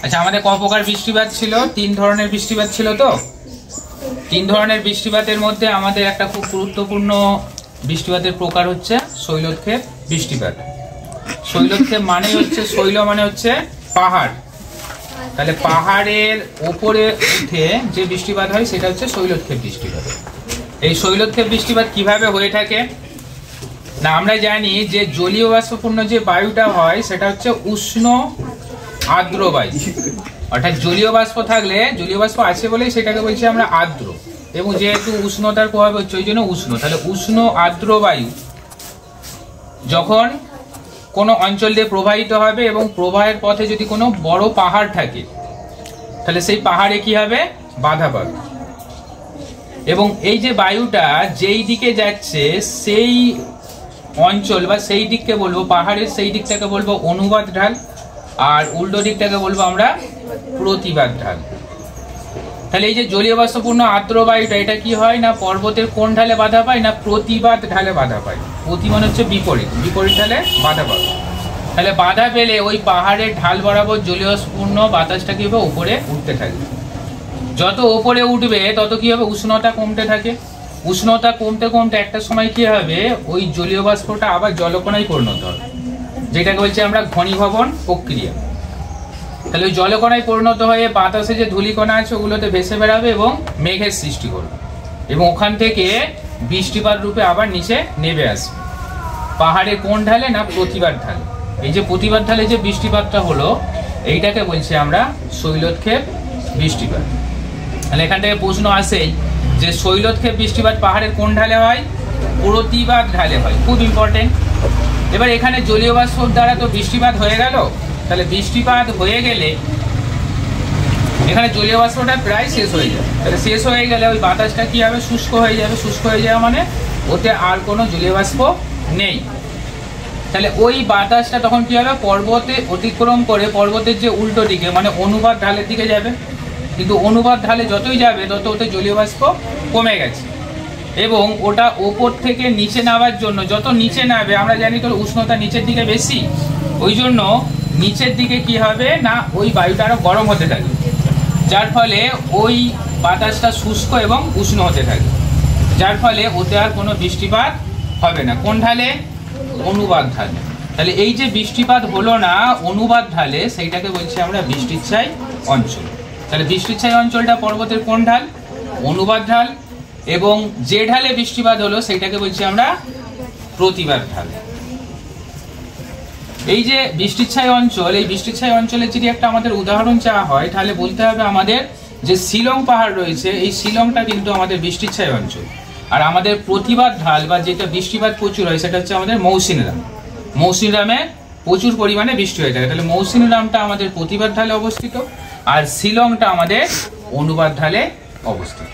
আচ্ছা, আমাদের ক প্রকার বৃষ্টিপাত ছিল? 3 ধরনের বৃষ্টিপাত ছিল। তো 3 ধরনের বৃষ্টিপাতের মধ্যে আমাদের একটা খুব গুরুত্বপূর্ণ বৃষ্টিপাতের প্রকার হচ্ছে শৈলক্ষেপ বৃষ্টিপাত। শৈলক্ষেপ মানে হচ্ছে, শৈল মানে হচ্ছে পাহাড়, তাহলে পাহাড়ের ওপরে উঠে যে বৃষ্টিপাত হয় সেটা হচ্ছে শৈলক্ষেপ বৃষ্টিপাত। এই শৈলক্ষেপ বৃষ্টিপাত কিভাবে হয়ে থাকে না, আমরা জানি যে জলীয় বাষ্পপূর্ণ যে বায়ুটা হয় সেটা হচ্ছে উষ্ণ আর্দ্র বায়ু। অর্থাৎ জলীয় বাষ্প থাকলে, জলীয় বাষ্প আছে বলেই সেটাকে বলছি আমরা আর্দ্র, এবং যেহেতু উষ্ণতার প্রভাব হচ্ছে ওই জন্য উষ্ণ। তাহলে উষ্ণ আর্দ্র বায়ু যখন কোনো অঞ্চল দিয়ে প্রবাহিত হবে এবং প্রবাহের পথে যদি কোনো বড় পাহাড় থাকে তাহলে সেই পাহাড়ে কি হবে? বাধা পাবে। এবং এই যে বায়ুটা যেই দিকে যাচ্ছে সেই অঞ্চল বা সেই দিককে বলবো, পাহাড়ের সেই দিকটাকে বলবো অনুবাদ ঢাল, আর উল্টো দিকটাকে বলবো আমরা প্রতিবাদ ঢাল। তাহলে এই যে জলীয় বাষ্পপূর্ণ আর্দ্র বায়ুটা, এটা কি হয় না পর্বতের কোন ঢালে বাধা পায় না প্রতিবাদ ঢালে বাধা পায়। প্রতি মানে হচ্ছে বিপরীত, বিপরীত ঢালে বাধা পাবে। তাহলে বাধা পেলে ওই পাহাড়ের ঢাল বরাবর জলীয় বাষ্পপূর্ণ বাতাসটা কি হবে? উপরে উঠতে থাকবে। যত উপরে উঠবে তত কি হবে? উষ্ণতা কমতে থাকে। উষ্ণতা কমতে কমতে একটা সময় কি হবে? ওই জলীয় বাষ্পটা আবার জলকণায় পরিণত হবে, যেটাকে বলছি আমরা ঘনীভবন প্রক্রিয়া। তাহলে ওই জলকণায় পরিণত হয়ে বাতাসে যে ধূলিকণা আছে ওগুলোতে ভেসে বেড়াবে এবং মেঘের সৃষ্টি করবে, এবং ওখান থেকে বৃষ্টিপাত রূপে আবার নিচে নেমে আসবে। পাহাড়ের কোন ঢালে না প্রতিবাদ ঢালে। এই যে প্রতিবাদ ঢালে যে বৃষ্টিপাতটা হলো এইটাকে বলছি আমরা শৈলক্ষেপ বৃষ্টিপাত। তাহলে এখান থেকে প্রশ্ন আসেই যে শৈলক্ষেপ বৃষ্টিপাত পাহাড়ের কোন ঢালে হয়? প্রতিবাদ ঢালে হয়, খুব ইম্পর্টেন্ট। এবার এখানে জলীয় বাষ্প দ্বারা তো বৃষ্টিপাত হয়ে গেল, তাহলে বৃষ্টিপাত হয়ে গেলে এখানে জলীয় বাষ্পটা প্রায় শেষ হয়ে যাবে। তাহলে শেষ হয়ে গেলে ওই বাতাসটা কি হবে? শুষ্ক হয়ে যাবে। শুষ্ক হয়ে যাওয়া মানে ওতে আর কোনো জলীয় বাষ্প নেই। তাহলে ওই বাতাসটা তখন কি হবে? পর্বতে অতিক্রম করে পর্বতের যে উল্টো দিকে মানে অনুবাদ ঢালের দিকে যাবে, কিন্তু অনুবাদ ঢালে যতই যাবে তত ওতে জলীয় বাষ্প কমে গেছে, এবং ওটা ওপর থেকে নিচে নামার জন্য যত নিচে নামবে, আমরা জানি তো উষ্ণতা নিচের দিকে বেশি, ওই জন্য নিচের দিকে কি হবে না ওই বায়ুটা আরো গরম হতে থাকে, যার ফলে ওই বাতাসটা শুষ্ক এবং উষ্ণ হতে থাকে, যার ফলে ওতে আর কোনো বৃষ্টিপাত হবে না। কোন ঢালে? অনুবাদ ঢালে। তাহলে এই যে বৃষ্টিপাত হলো না অনুবাদ ঢালে, সেইটাকে বলছি আমরা বৃষ্টিচ্ছায় অঞ্চল। তাহলে বৃষ্টিচ্ছায় অঞ্চলটা পর্বতের কোন ঢাল? অনুবাদ ঢাল। এবং যে ঢালে বৃষ্টিপাত হলো সেটাকে বলছি আমরা প্রতিবাদ ঢাল। এই যে বৃষ্টিচ্ছায় অঞ্চল, এই বৃষ্টিচ্ছায় অঞ্চলের যদি একটা আমাদের উদাহরণ চাওয়া হয় তাহলে বলতে হবে আমাদের যে শিলং পাহাড় রয়েছে, এই শিলংটা কিন্তু আমাদের বৃষ্টিচ্ছায় অঞ্চল। আর আমাদের প্রতিবাদ ঢাল বা যেটা বৃষ্টিপাত প্রচুর হয় সেটা হচ্ছে আমাদের মৌসিনরাম। মৌসিনরামে প্রচুর পরিমাণে বৃষ্টি হয়ে থাকে। তাহলে মৌসিনরামটা আমাদের প্রতিবাদ ঢালে অবস্থিত, আর শিলংটা আমাদের অনুবাদ ঢালে অবস্থিত।